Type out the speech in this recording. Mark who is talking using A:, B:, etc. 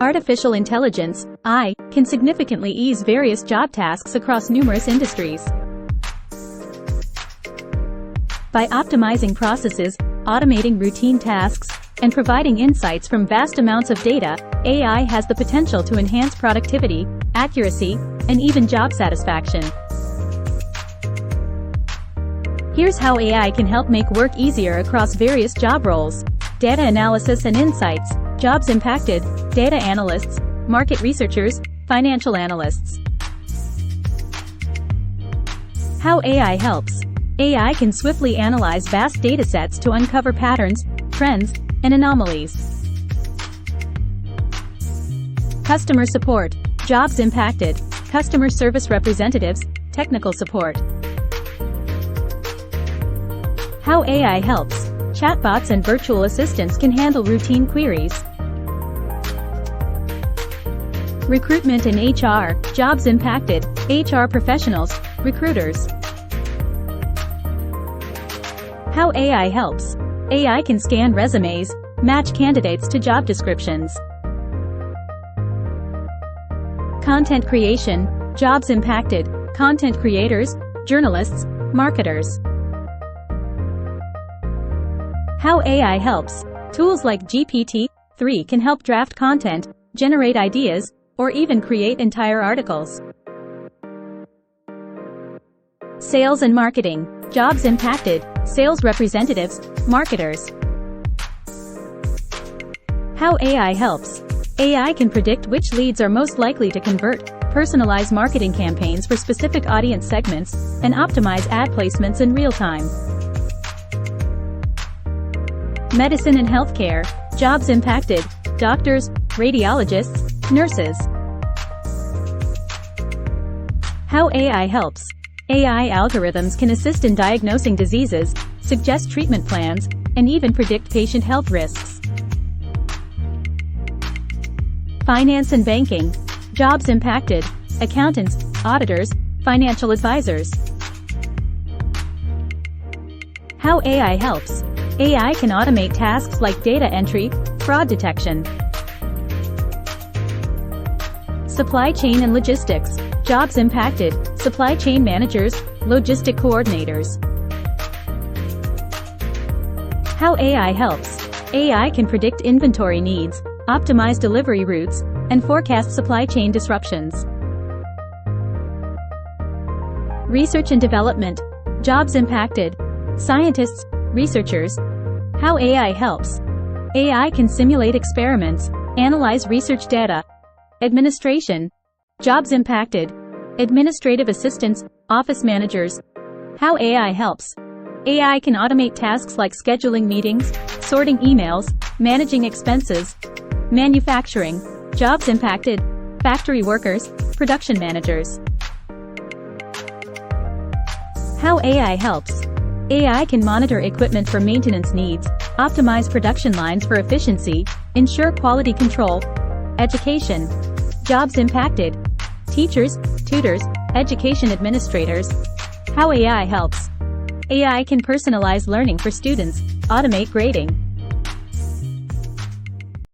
A: Artificial intelligence, AI, can significantly ease various job tasks across numerous industries. By optimizing processes, automating routine tasks, and providing insights from vast amounts of data, AI has the potential to enhance productivity, accuracy, and even job satisfaction. Here's how AI can help make work easier across various job roles. Data analysis and insights. Jobs impacted: data analysts, market researchers, financial analysts. How AI helps. AI can swiftly analyze vast datasets to uncover patterns, trends, and anomalies. Customer support. Jobs impacted: customer service representatives, technical support. How AI helps. Chatbots and virtual assistants can handle routine queries. Recruitment and HR. Jobs impacted: HR professionals, recruiters. How AI helps. AI can scan resumes, match candidates to job descriptions. Content creation. Jobs impacted: content creators, journalists, marketers. How AI helps. Tools like GPT-3 can help draft content, generate ideas, or even create entire articles. Sales and marketing. Jobs impacted: sales representatives, marketers. How AI helps. AI can predict which leads are most likely to convert, personalize marketing campaigns for specific audience segments, and optimize ad placements in real time. Medicine and healthcare. Jobs impacted: doctors, radiologists, nurses. How AI helps. AI algorithms can assist in diagnosing diseases, suggest treatment plans, and even predict patient health risks. Finance and banking. Jobs impacted: accountants, auditors, financial advisors. How AI helps. AI can automate tasks like data entry, fraud detection. Supply chain and logistics. Jobs impacted: supply chain managers, logistic coordinators. How AI helps. AI can predict inventory needs, optimize delivery routes, and forecast supply chain disruptions. Research and development. Jobs impacted: scientists, researchers. How AI helps. AI can simulate experiments, analyze research data. Administration. Jobs impacted: administrative assistants, office managers. How AI helps. AI can automate tasks like scheduling meetings, sorting emails, managing expenses. Manufacturing. Jobs impacted: factory workers, production managers. How AI helps. AI can monitor equipment for maintenance needs, optimize production lines for efficiency, ensure quality control. Education. Jobs impacted: teachers, tutors, education administrators. How AI helps. AI can personalize learning for students, automate grading.